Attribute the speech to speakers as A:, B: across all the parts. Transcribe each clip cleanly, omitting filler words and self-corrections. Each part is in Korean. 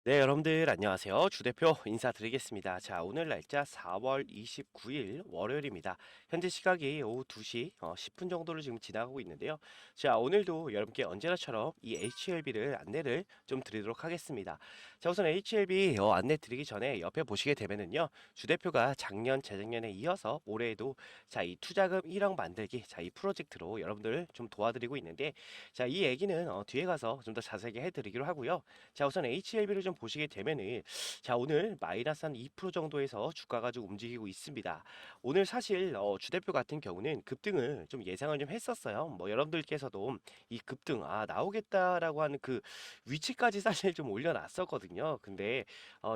A: 네, 여러분들 안녕하세요. 주 대표 인사드리겠습니다. 자, 오늘 날짜 4월 29일 월요일입니다. 현재 시각이 오후 2시 10분 정도를 지금 지나가고 있는데요. 자, 오늘도 여러분께 언제나처럼 이 HLB를 안내를 좀 드리도록 하겠습니다. 자, 우선 HLB 안내 드리기 전에 옆에 보시게 되면은요. 주 대표가 작년, 재작년에 이어서 올해에도 자, 이 투자금 1억 만들기 자, 이 프로젝트로 여러분들 좀 도와드리고 있는데 자, 이 얘기는 뒤에 가서 좀 더 자세하게 해드리기로 하고요. 자, 우선 HLB를 좀 보시게 되면은 자, 오늘 마이너스 한 2% 정도에서 주가가 좀 움직이고 있습니다. 오늘 사실 주 대표 같은 경우는 급등을 좀 예상을 좀 했었어요. 뭐 여러분들께서도 이 급등 나오겠다라고 하는 그 위치까지 사실 좀 올려놨었거든요. 근데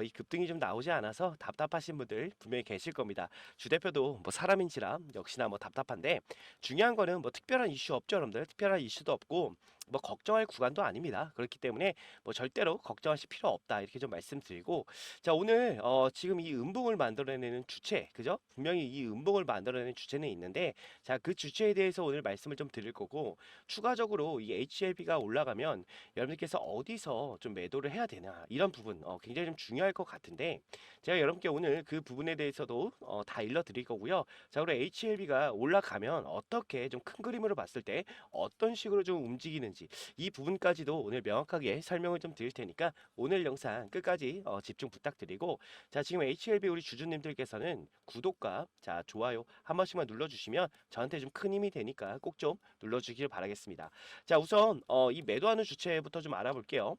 A: 이 급등이 좀 나오지 않아서 답답하신 분들 분명히 계실 겁니다. 주 대표도 뭐 사람인지라 역시나 뭐 답답한데 중요한 거는 뭐 특별한 이슈 없죠, 여러분들. 특별한 이슈도 없고 뭐 걱정할 구간도 아닙니다. 그렇기 때문에 뭐 절대로 걱정하실 필요 없다 이렇게 좀 말씀드리고 자, 오늘 지금 이 음봉을 만들어내는 주체 그죠? 분명히 이 음봉을 만들어내는 주체는 있는데 자, 그 주체에 대해서 오늘 말씀을 좀 드릴 거고 추가적으로 이 HLB가 올라가면 여러분들께서 어디서 좀 매도를 해야 되나 이런 부분 굉장히 좀 중요할 것 같은데 제가 여러분께 오늘 그 부분에 대해서도 다 일러드릴 거고요. 자, 그리고 HLB가 올라가면 어떻게 좀 큰 그림으로 봤을 때 어떤 식으로 좀 움직이는지 이 부분까지도 오늘 명확하게 설명을 좀 드릴 테니까 오늘 영상 끝까지 집중 부탁드리고 자, 지금 HLB 우리 주주님들께서는 구독과 자, 좋아요 한 번씩만 눌러주시면 저한테 좀 큰 힘이 되니까 꼭 좀 눌러주길 바라겠습니다. 자, 우선 이 매도하는 주체부터 좀 알아볼게요.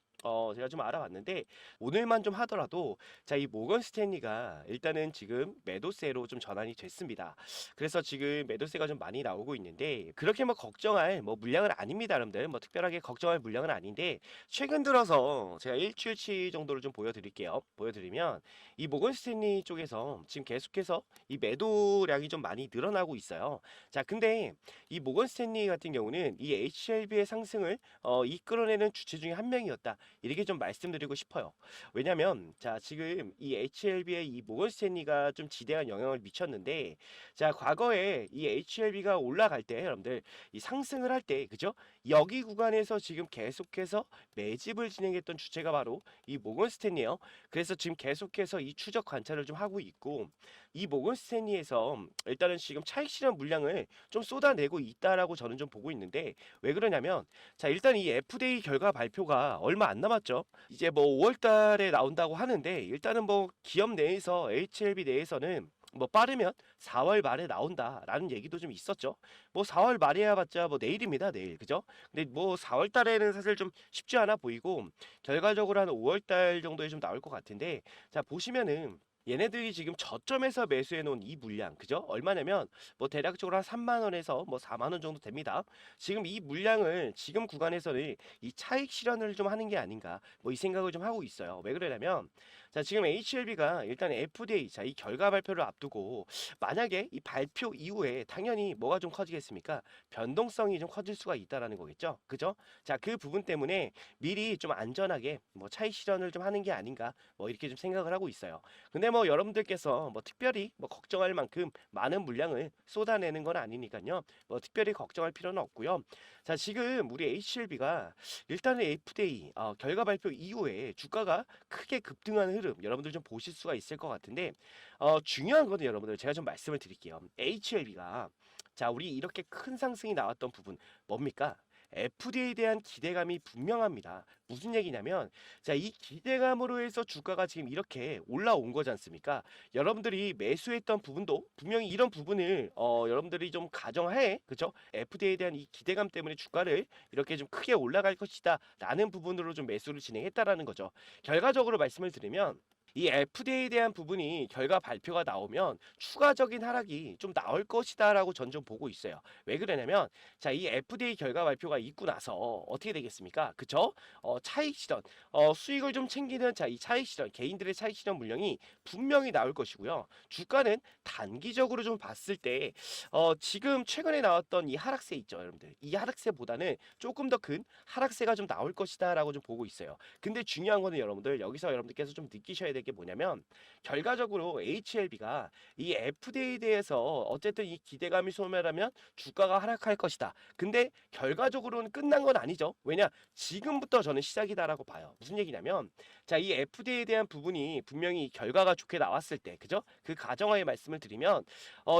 A: 제가 좀 알아봤는데 오늘만 좀 하더라도 자, 이 모건 스탠리가 일단은 지금 매도세로 좀 전환이 됐습니다. 그래서 지금 매도세가 좀 많이 나오고 있는데 그렇게 뭐 걱정할 뭐 물량은 아닙니다, 여러분들. 뭐 특별하게 걱정할 물량은 아닌데 최근 들어서 제가 일주일치 정도를 좀 보여드릴게요. 보여드리면 이 모건 스탠리 쪽에서 지금 계속해서 이 매도량이 좀 많이 늘어나고 있어요. 자, 근데 이 모건 스탠리 같은 경우는 이 HLB의 상승을 이끌어내는 주체 중에 한 명이었다. 이렇게 좀 말씀드리고 싶어요. 왜냐면 자, 지금 이 HLB의 이 모건 스탠리가 좀 지대한 영향을 미쳤는데 자, 과거에 이 HLB가 올라갈 때 여러분들 이 상승을 할 때 그죠? 여기 구간에서 지금 계속해서 매집을 진행했던 주체가 바로 이 모건 스탠리예요. 그래서 지금 계속해서 이 추적 관찰을 좀 하고 있고 이 모건 스탠리에서 일단은 지금 차익 실현 물량을 좀 쏟아내고 있다라고 저는 좀 보고 있는데 왜 그러냐면 자, 일단 이 FDA 결과 발표가 얼마 안 남았죠. 이제 뭐 5월 달에 나온다고 하는데 일단은 뭐 기업 내에서 HLB 내에서는 뭐 빠르면 4월 말에 나온다라는 얘기도 좀 있었죠. 뭐 4월 말이야 봤자 뭐 내일입니다, 내일. 그죠? 근데 뭐 4월 달에는 사실 좀 쉽지 않아 보이고 결과적으로 한 5월 달 정도에 좀 나올 것 같은데 자, 보시면은 얘네들이 지금 저점에서 매수해 놓은 이 물량 그죠? 얼마냐면 뭐 대략적으로 한 3만 원에서 뭐 4만 원 정도 됩니다. 지금 이 물량을 지금 구간에서는 이 차익 실현을 좀 하는 게 아닌가 뭐 이 생각을 좀 하고 있어요. 왜 그러냐면 자, 지금 HLB가 일단 FDA 자, 이 결과 발표를 앞두고 만약에 이 발표 이후에 당연히 뭐가 좀 커지겠습니까? 변동성이 좀 커질 수가 있다라는 거겠죠. 그죠? 자, 그 부분 때문에 미리 좀 안전하게 뭐 차익 실현을 좀 하는 게 아닌가 뭐 이렇게 좀 생각을 하고 있어요. 근데 뭐 여러분들께서 뭐 특별히 뭐 걱정할 만큼 많은 물량을 쏟아내는 건 아니니까요. 뭐 특별히 걱정할 필요는 없고요. 자, 지금 우리 HLB가 일단은 FDA 결과 발표 이후에 주가가 크게 급등하는 흐름 여러분들 좀 보실 수가 있을 것 같은데 중요한 거는 여러분들 제가 좀 말씀을 드릴게요. HLB가 자, 우리 이렇게 큰 상승이 나왔던 부분 뭡니까? FDA에 대한 기대감이 분명합니다. 무슨 얘기냐면 자, 이 기대감으로 해서 주가가 지금 이렇게 올라온 거지 않습니까? 여러분들이 매수했던 부분도 분명히 이런 부분을 여러분들이 좀 가정하에 그죠? FDA에 대한 이 기대감 때문에 주가를 이렇게 좀 크게 올라갈 것이다 라는 부분으로 좀 매수를 진행했다라는 거죠. 결과적으로 말씀을 드리면 이 FDA에 대한 부분이 결과 발표가 나오면 추가적인 하락이 좀 나올 것이다라고 전 좀 보고 있어요. 왜 그러냐면 자, 이 FDA 결과 발표가 있고 나서 어떻게 되겠습니까? 그쵸? 차익 실현, 수익을 좀 챙기는 자, 이 차익 실현, 개인들의 차익 실현 물량이 분명히 나올 것이고요. 주가는 단기적으로 좀 봤을 때 지금 최근에 나왔던 이 하락세 있죠, 여러분들. 이 하락세보다는 조금 더 큰 하락세가 좀 나올 것이다라고 좀 보고 있어요. 근데 중요한 거는 여러분들 여기서 여러분들께서 좀 느끼셔야 될 게 뭐냐면 결과적으로 HLB가 이 FDA에 대해서 어쨌든 이 기대감이 소멸하면 주가가 하락할 것이다. 근데 결과적으로는 끝난 건 아니죠. 왜냐? 지금부터 저는 시작이다라고 봐요. 무슨 얘기냐면 자, 이 FDA에 대한 부분이 분명히 결과가 좋게 나왔을 때, 그죠? 그 가정하에 말씀을 드리면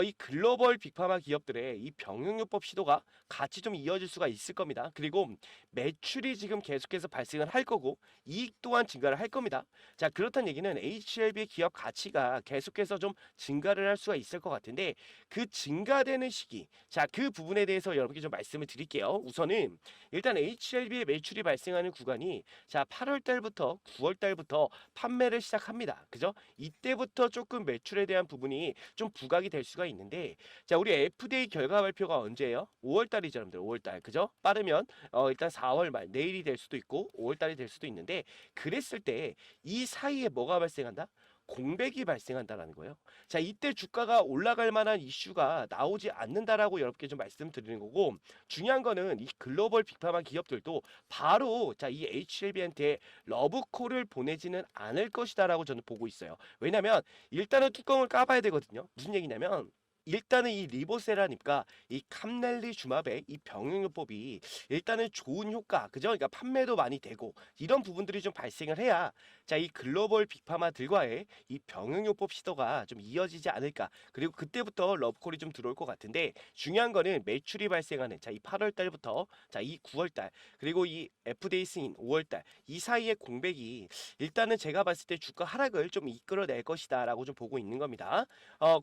A: 이 글로벌 빅파마 기업들의 이 병용요법 시도가 같이 좀 이어질 수가 있을 겁니다. 그리고 매출이 지금 계속해서 발생을 할 거고 이익 또한 증가를 할 겁니다. 자, 그렇다는 얘기는 HLB의 기업 가치가 계속해서 좀 증가를 할 수가 있을 것 같은데 그 증가되는 시기, 자, 그 부분에 대해서 여러분께 좀 말씀을 드릴게요. 우선은 일단 HLB의 매출이 발생하는 구간이 자, 8월 달부터 9월 달부터 판매를 시작합니다. 그죠? 이때부터 조금 매출에 대한 부분이 좀 부각이 될 수가 있는데 자, 우리 FDA 결과 발표가 언제예요? 5월 달이죠, 여러분들. 5월 달. 그죠? 빠르면 일단 4월 말 내일이 될 수도 있고 5월 달이 될 수도 있는데 그랬을 때 이 사이에 뭐가 발생한다? 공백이 발생한다라는 거예요. 자, 이때 주가가 올라갈 만한 이슈가 나오지 않는다라고 여러분께 좀 말씀드리는 거고 중요한 거는 이 글로벌 빅파마 기업들도 바로 자, 이 HLB한테 러브콜을 보내지는 않을 것이다라고 저는 보고 있어요. 왜냐면 일단은 뚜껑을 까봐야 되거든요. 무슨 얘기냐면 일단은 이 리보세라니까 이 캄넬리주마베 이 병용요법이 일단은 좋은 효과, 그죠? 그러니까 판매도 많이 되고 이런 부분들이 좀 발생을 해야 자, 이 글로벌 빅파마들과의 이 병용요법 시도가 좀 이어지지 않을까. 그리고 그때부터 러브콜이 좀 들어올 것 같은데 중요한 거는 매출이 발생하는 자, 이 8월 달부터 자, 이 9월 달 그리고 이 FDA 승인 5월 달 이 사이의 공백이 일단은 제가 봤을 때 주가 하락을 좀 이끌어낼 것이다라고 좀 보고 있는 겁니다.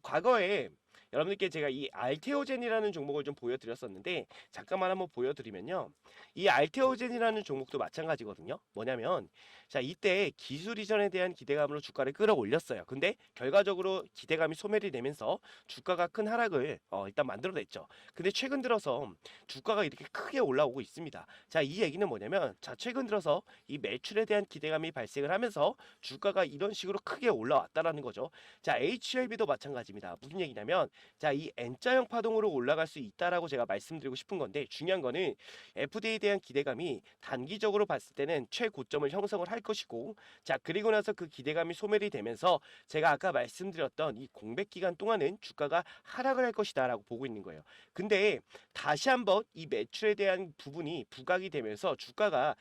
A: 과거에 여러분들께 제가 이 알테오젠이라는 종목을 좀 보여드렸었는데 잠깐만 한번 보여드리면요. 이 알테오젠이라는 종목도 마찬가지거든요. 뭐냐면 자, 이때 기술 이전에 대한 기대감으로 주가를 끌어올렸어요. 근데 결과적으로 기대감이 소멸이 되면서 주가가 큰 하락을 일단 만들어냈죠. 근데 최근 들어서 주가가 이렇게 크게 올라오고 있습니다. 자, 이 얘기는 뭐냐면 자, 최근 들어서 이 매출에 대한 기대감이 발생을 하면서 주가가 이런 식으로 크게 올라왔다라는 거죠. 자, HLB도 마찬가지입니다. 무슨 얘기냐면 자, 이 N자형 파동으로 올라갈 수 있다라고 제가 말씀드리고 싶은 건데 중요한 거는 FDA에 대한 기대감이 단기적으로 봤을 때는 최고점을 형성을 할 것이고 자, 그리고 나서 그 기대감이 소멸이 되면서 제가 아까 말씀드렸던 이 공백 기간 동안은 주가가 하락을 할 것이다라고 보고 있는 거예요. 근데 다시 한번 이 매출에 대한 부분이 부각이 되면서 주가가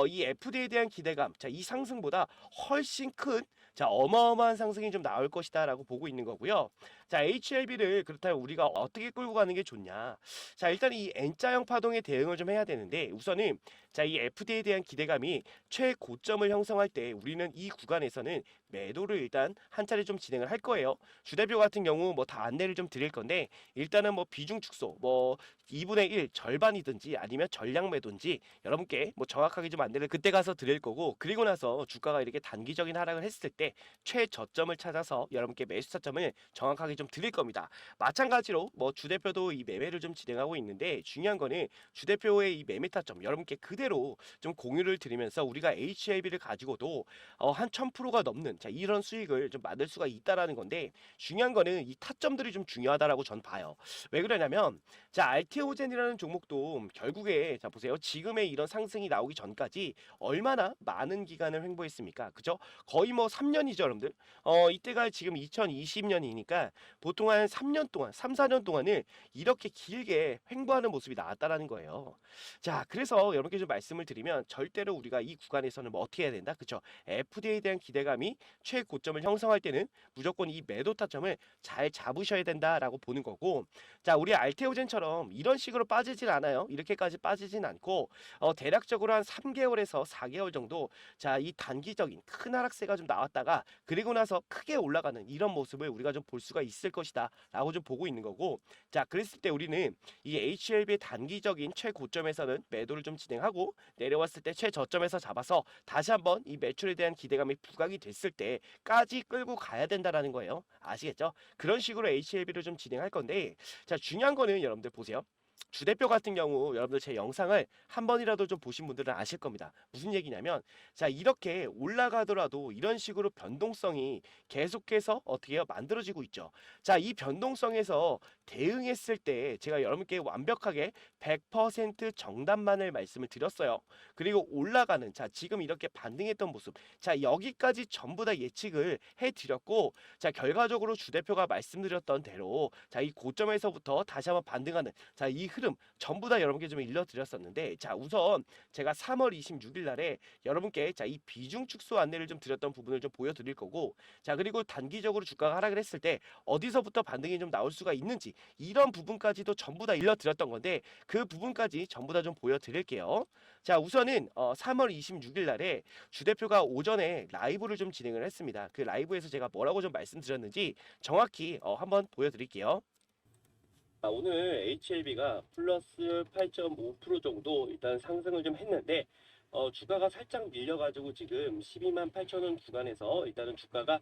A: 이 FDA에 대한 기대감, 자, 이 상승보다 훨씬 큰 자, 어마어마한 상승이 좀 나올 것이다라고 보고 있는 거고요. 자, HLB를 그렇다면 우리가 어떻게 끌고 가는 게 좋냐? 자, 일단 이 N자형 파동에 대응을 좀 해야 되는데 우선은 자, 이 FDA에 대한 기대감이 최고점을 형성할 때 우리는 이 구간에서는 매도를 일단 한 차례 좀 진행을 할 거예요. 주대표 같은 경우 뭐 다 안내를 좀 드릴 건데 일단은 뭐 비중 축소 뭐 2분의 1 절반이든지 아니면 전량 매도인지 여러분께 뭐 정확하게 좀 안내를 그때 가서 드릴 거고 그리고 나서 주가가 이렇게 단기적인 하락을 했을 때 최저점을 찾아서 여러분께 매수 타점을 정확하게 좀 드릴 겁니다. 마찬가지로 뭐 주대표도 이 매매를 좀 진행하고 있는데 중요한 거는 주대표의 이 매매 타점 여러분께 그대로 좀 공유를 드리면서 우리가 HLB를 가지고도 한 1000%가 넘는 자, 이런 수익을 좀 만들 수가 있다라는 건데 중요한 거는 이 타점들이 좀 중요하다라고 전 봐요. 왜 그러냐면 자, 알테오젠이라는 종목도 결국에 자, 보세요. 지금의 이런 상승이 나오기 전까지 얼마나 많은 기간을 횡보했습니까? 그죠? 거의 뭐 3년이죠, 여러분들. 이때가 지금 2020년이니까 보통 한 3년 동안, 3, 4년 동안을 이렇게 길게 횡보하는 모습이 나왔다라는 거예요. 자, 그래서 여러분께 좀 말씀을 드리면 절대로 우리가 이 구간에서는 뭐 어떻게 해야 된다? 그쵸? FDA에 대한 기대감이 최고점을 형성할 때는 무조건 이 매도 타점을 잘 잡으셔야 된다라고 보는 거고 자, 우리 알테오젠처럼 이런 식으로 빠지진 않아요. 이렇게까지 빠지진 않고 대략적으로 한 3개월에서 4개월 정도 자, 이 단기적인 큰 하락세가 좀 나왔다가 그리고 나서 크게 올라가는 이런 모습을 우리가 좀 볼 수가 있을 것이다 라고 좀 보고 있는 거고 자, 그랬을 때 우리는 이 HLB의 단기적인 최고점에서는 매도를 좀 진행하고 내려왔을 때 최저점에서 잡아서 다시 한번 이 매출에 대한 기대감이 부각이 됐을 때까지 끌고 가야 된다라는 거예요. 아시겠죠? 그런 식으로 HLB를 좀 진행할 건데 자, 중요한 거는 여러분들 보세요. 주대표 같은 경우 여러분들 제 영상을 한 번이라도 좀 보신 분들은 아실 겁니다. 무슨 얘기냐면 자, 이렇게 올라가더라도 이런 식으로 변동성이 계속해서 어떻게 해요? 만들어지고 있죠. 자, 이 변동성에서 대응했을 때 제가 여러분께 완벽하게 100% 정답만을 말씀을 드렸어요. 그리고 올라가는 자 지금 이렇게 반등했던 모습 자 여기까지 전부 다 예측을 해드렸고 자 결과적으로 주 대표가 말씀드렸던 대로 자 이 고점에서부터 다시 한번 반등하는 자 이 흐름 전부 다 여러분께 좀 일러드렸었는데 자 우선 제가 3월 26일 날에 여러분께 자 이 비중 축소 안내를 좀 드렸던 부분을 좀 보여드릴 거고 자 그리고 단기적으로 주가가 하락을 했을 때 어디서부터 반등이 좀 나올 수가 있는지 이런 부분까지도 전부 다 일러드렸던 건데 그 부분까지 전부 다 좀 보여드릴게요. 자 우선은 3월 26일 날에 주 대표가 오전에 라이브를 좀 진행을 했습니다. 그 라이브에서 제가 뭐라고 좀 말씀드렸는지 정확히 한번 보여드릴게요. 오늘 HLB가 플러스 8.5% 정도 일단 상승을 좀 했는데 주가가 살짝 밀려가지고 지금 12만 8천 원 구간에서 일단은 주가가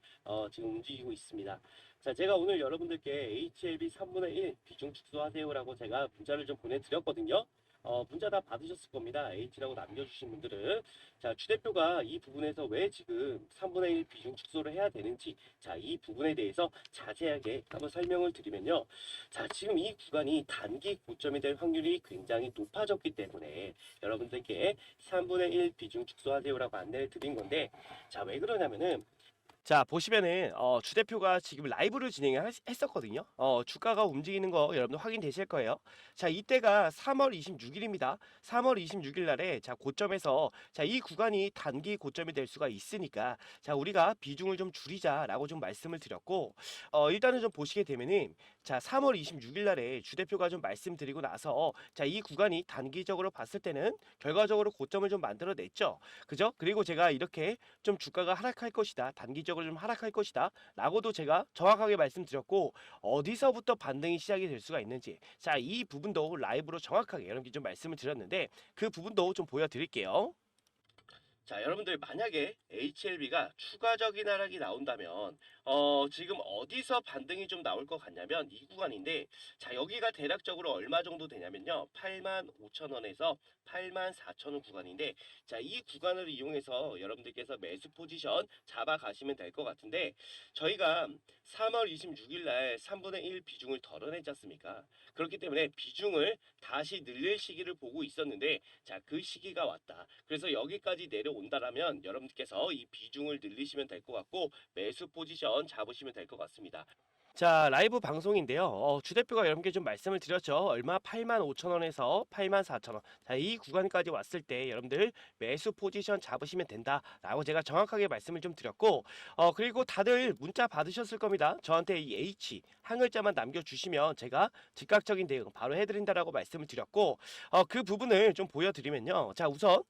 A: 지금 움직이고 있습니다. 자, 제가 오늘 여러분들께 HLB 3분의 1 비중 축소하세요라고 제가 문자를 좀 보내드렸거든요. 문자 다 받으셨을 겁니다. H라고 남겨주신 분들은. 자, 주 대표가 이 부분에서 왜 지금 3분의 1 비중 축소를 해야 되는지, 자, 이 부분에 대해서 자세하게 한번 설명을 드리면요. 자, 지금 이 구간이 단기 고점이 될 확률이 굉장히 높아졌기 때문에 여러분들께 3분의 1 비중 축소하세요라고 안내를 드린 건데, 자, 왜 그러냐면은, 자 보시면은 주 대표가 지금 라이브를 진행을 했었거든요. 주가가 움직이는 거 여러분들 확인되실 거예요. 자 이때가 3월 26일입니다. 3월 26일 날에 자 고점에서 자 이 구간이 단기 고점이 될 수가 있으니까 자 우리가 비중을 좀 줄이자라고 좀 말씀을 드렸고 일단은 좀 보시게 되면은 자 3월 26일 날에 주 대표가 좀 말씀드리고 나서 자 이 구간이 단기적으로 봤을 때는 결과적으로 고점을 좀 만들어냈죠. 그죠? 그리고 제가 이렇게 좀 주가가 하락할 것이다. 단기적으로 좀 하락할 것이다. 라고도 제가 정확하게 말씀드렸고 어디서부터 반등이 시작이 될 수가 있는지 자 이 부분도 라이브로 정확하게 여러분께 좀 말씀을 드렸는데 그 부분도 좀 보여드릴게요. 자, 여러분들 만약에 HLB가 추가적인 하락이 나온다면 지금 어디서 반등이 좀 나올 것 같냐면 이 구간인데 자, 여기가 대략적으로 얼마 정도 되냐면요. 8만 5천 원에서 8만 4천 원 구간인데 자, 이 구간을 이용해서 여러분들께서 매수 포지션 잡아 가시면 될 것 같은데 저희가 3월 26일 날 3분의 1 비중을 덜어내지 않습니까? 그렇기 때문에 비중을 다시 늘릴 시기를 보고 있었는데 자, 그 시기가 왔다. 그래서 여기까지 내려온다라면 여러분들께서 이 비중을 늘리시면 될 것 같고 매수 포지션 잡으시면 될 것 같습니다. 자, 라이브 방송인데요. 주 대표가 여러분께 좀 말씀을 드렸죠. 얼마 8만 5천 원에서 8만 4천 원. 자, 이 구간까지 왔을 때 여러분들 매수 포지션 잡으시면 된다라고 제가 정확하게 말씀을 좀 드렸고, 그리고 다들 문자 받으셨을 겁니다. 저한테 이 H 한 글자만 남겨주시면 제가 즉각적인 대응 바로 해드린다라고 말씀을 드렸고, 그 부분을 좀 보여드리면요. 자, 우선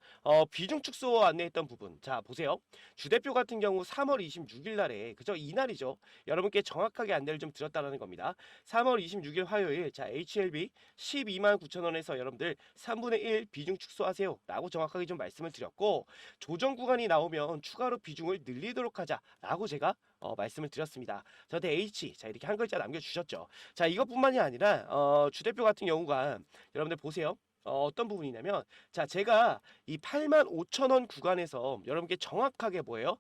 A: 비중 축소 안내했던 부분. 자, 보세요. 주 대표 같은 경우 3월 26일 날에 그죠? 이날이죠. 여러분께 정확하게 안내를 좀 드렸다는 겁니다. 3월 26일 화요일 자 HLB 12만 9천 원에서 여러분들 3분의 1 비중 축소하세요 라고 정확하게 좀 말씀을 드렸고 조정 구간이 나오면 추가로 비중을 늘리도록 하자라고 제가 말씀을 드렸습니다. 저한테 H 자 이렇게 한 글자 남겨주셨죠. 자 이것뿐만이 아니라 주 대표 같은 경우가 여러분들 보세요. 어떤 부분이냐면 자 제가 이 8만 5천 원 구간에서 여러분께 정확하게 뭐예요?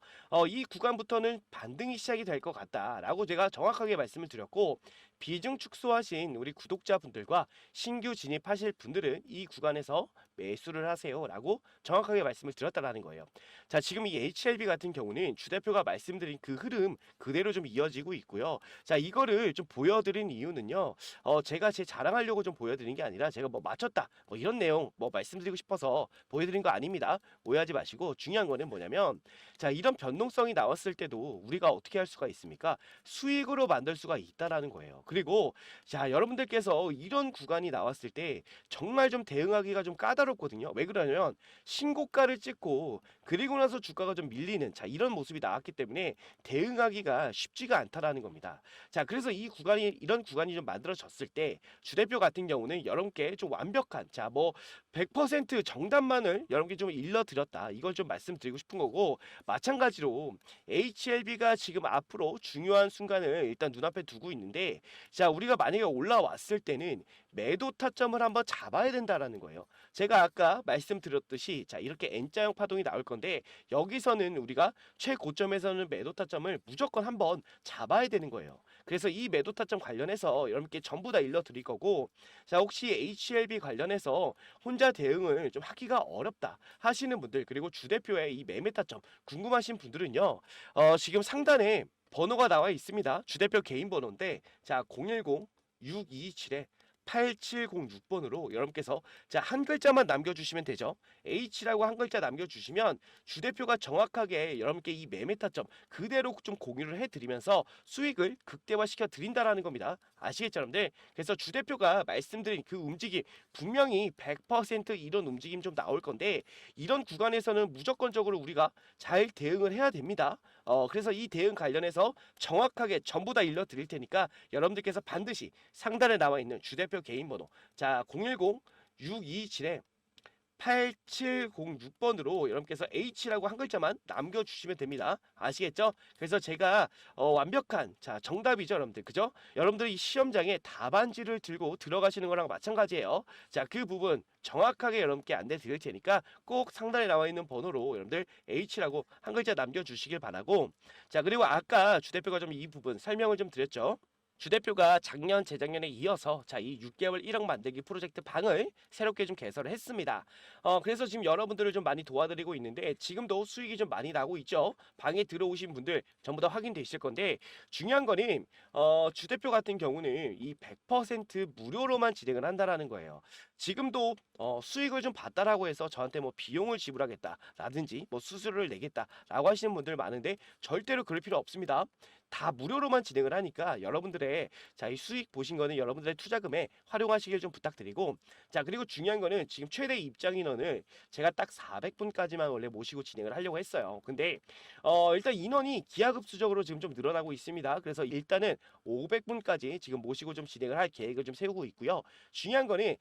A: 이 구간부터는 반등이 시작이 될 것 같다라고 제가 정확하게 말씀을 드렸고 비중 축소하신 우리 구독자분들과 신규 진입하실 분들은 이 구간에서 매수를 하세요라고 정확하게 말씀을 드렸다라는 거예요. 자 지금 이 HLB 같은 경우는 주 대표가 말씀드린 그 흐름 그대로 좀 이어지고 있고요. 자 이거를 좀 보여드린 이유는요. 제가 제 자랑하려고 좀 보여드린 게 아니라 제가 뭐 맞췄다 뭐 이런 내용 뭐 말씀드리고 싶어서 보여드린 거 아닙니다. 오해하지 마시고 중요한 거는 뭐냐면 자 이런 변동성이 나왔을 때도 우리가 어떻게 할 수가 있습니까? 수익으로 만들 수가 있다라는 거예요. 그리고 자 여러분들께서 이런 구간이 나왔을 때 정말 좀 대응하기가 좀 까다롭거든요. 왜 그러냐면 신고가를 찍고 그리고 나서 주가가 좀 밀리는 자 이런 모습이 나왔기 때문에 대응하기가 쉽지가 않다라는 겁니다. 자 그래서 이 구간이 이런 구간이 좀 만들어졌을 때 주 대표 같은 경우는 여러분께 좀 완벽한 자 뭐 100% 정답만을 여러분께 좀 일러드렸다 이걸 좀 말씀드리고 싶은 거고 마찬가지로 HLB가 지금 앞으로 중요한 순간을 일단 눈앞에 두고 있는데 자 우리가 만약에 올라왔을 때는 매도 타점을 한번 잡아야 된다라는 거예요. 제가 아까 말씀드렸듯이 자 이렇게 N자형 파동이 나올 건데 여기서는 우리가 최고점에서는 매도 타점을 무조건 한번 잡아야 되는 거예요. 그래서 이 매도 타점 관련해서 여러분께 전부 다 일러드릴 거고, 자, 혹시 HLB 관련해서 혼자 대응을 좀 하기가 어렵다 하시는 분들, 그리고 주 대표의 이 매매 타점 궁금하신 분들은요, 지금 상단에 번호가 나와 있습니다. 주 대표 개인 번호인데, 자, 010-627에 8706번으로 여러분께서 자, 한 글자만 남겨주시면 되죠. H라고 한 글자 남겨주시면 주 대표가 정확하게 여러분께 이 매매 타점 그대로 좀 공유를 해드리면서 수익을 극대화시켜 드린다라는 겁니다. 아시겠죠, 여러분들? 그래서 주 대표가 말씀드린 그 움직임 분명히 100% 이런 움직임 좀 나올 건데, 이런 구간에서는 무조건적으로 우리가 잘 대응을 해야 됩니다. 그래서 이 대응 관련해서 정확하게 전부 다 일러드릴 테니까 여러분들께서 반드시 상단에 나와 있는 주 대표 개인 번호, 자, 010-627에 8706번으로 여러분께서 H라고 한 글자만 남겨주시면 됩니다. 아시겠죠? 그래서 제가 완벽한, 자, 정답이죠, 여러분들. 그죠? 여러분들이 시험장에 답안지를 들고 들어가시는 거랑 마찬가지예요. 자, 그 부분 정확하게 여러분께 안내 드릴 테니까 꼭 상단에 나와 있는 번호로 여러분들 H라고 한 글자 남겨주시길 바라고, 자, 그리고 아까 주 대표가 좀 이 부분 설명을 좀 드렸죠. 주 대표가 작년, 재작년에 이어서 자, 이 6개월 1억 만들기 프로젝트 방을 새롭게 좀 개설을 했습니다. 그래서 지금 여러분들을 좀 많이 도와드리고 있는데, 지금도 수익이 좀 많이 나고 있죠. 방에 들어오신 분들 전부 다 확인되실 건데, 중요한 거는 주 대표 같은 경우는 이 100% 무료로만 진행을 한다라는 거예요. 지금도 수익을 좀 봤다라고 해서 저한테 뭐 비용을 지불하겠다라든지 뭐 수수료를 내겠다라고 하시는 분들 많은데, 절대로 그럴 필요 없습니다. 다 무료로만 진행을 하니까 여러분들의 자, 이 수익 보신 거는 여러분들의 투자금에 활용하시길 좀 부탁드리고, 자, 그리고 중요한 거는 지금 최대 입장 인원을 제가 딱 400분까지만 원래 모시고 진행을 하려고 했어요. 근데 일단 인원이 기하급수적으로 지금 좀 늘어나고 있습니다. 그래서 일단은 500분까지 지금 모시고 좀 진행을 할 계획을 좀 세우고 있고요. 중요한 거는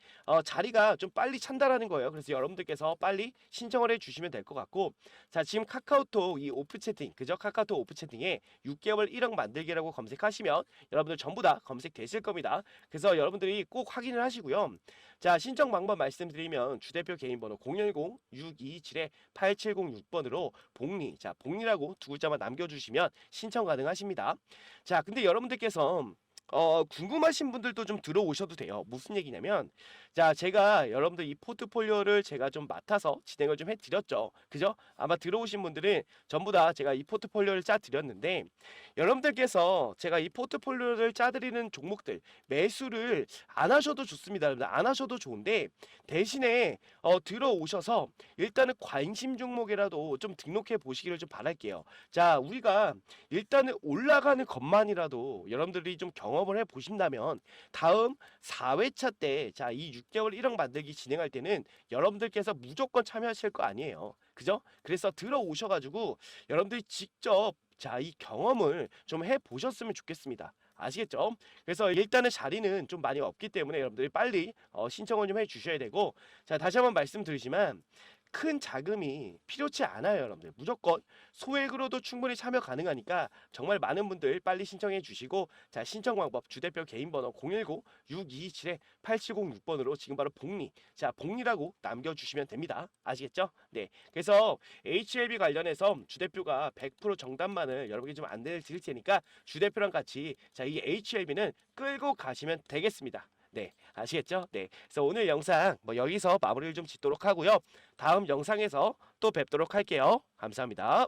A: 자리가 좀 빨리 찬다라는 거예요. 그래서 여러분들께서 빨리 신청을 해 주시면 될 것 같고, 자, 지금 카카오톡 이 오프 채팅, 그죠? 카카오톡 오프 채팅에 6개월 1억 만들기라고 검색하시면 여러분들 전부 다 검색되실 겁니다. 그래서 여러분들이 꼭 확인을 하시고요. 자, 신청 방법 말씀드리면 주 대표 개인 번호 010-627-8706번으로 복리, 자, 복리라고 두 글자만 남겨주시면 신청 가능하십니다. 자, 근데 여러분들께서 궁금하신 분들도 좀 들어오셔도 돼요. 무슨 얘기냐면, 자, 제가 여러분들 이 포트폴리오를 제가 좀 맡아서 진행을 좀 해드렸죠. 그죠? 아마 들어오신 분들은 전부 다 제가 이 포트폴리오를 짜드렸는데, 여러분들께서 제가 이 포트폴리오를 짜드리는 종목들 매수를 안 하셔도 좋습니다. 여러분들 안 하셔도 좋은데, 대신에 들어오셔서 일단은 관심 종목이라도 좀 등록해 보시기를 좀 바랄게요. 자, 우리가 일단은 올라가는 것만이라도 여러분들이 좀 경험을 해 보신다면, 다음 4회차 때 자, 이 6개월 1억 만들기 진행할 때는 여러분들께서 무조건 참여하실 거 아니에요. 그죠? 그래서 들어오셔 가지고 여러분들이 직접 자, 이 경험을 좀 해 보셨으면 좋겠습니다. 아시겠죠? 그래서 일단은 자리는 좀 많이 없기 때문에 여러분들이 빨리 신청을 좀 해 주셔야 되고, 자, 다시 한번 말씀드리지만 큰 자금이 필요치 않아요, 여러분들. 무조건 소액으로도 충분히 참여 가능하니까 정말 많은 분들 빨리 신청해 주시고, 자, 신청 방법 주 대표 개인 번호 010-627-8706번으로 지금 바로 복리, 자, 복리라고 남겨주시면 됩니다. 아시겠죠? 네. 그래서 HLB 관련해서 주 대표가 100% 정답만을 여러분께 좀 안내를 드릴 테니까 주 대표랑 같이 자, 이 HLB는 끌고 가시면 되겠습니다. 네, 아시겠죠? 네, 그래서 오늘 영상 뭐 여기서 마무리를 좀 짓도록 하고요. 다음 영상에서 또 뵙도록 할게요. 감사합니다.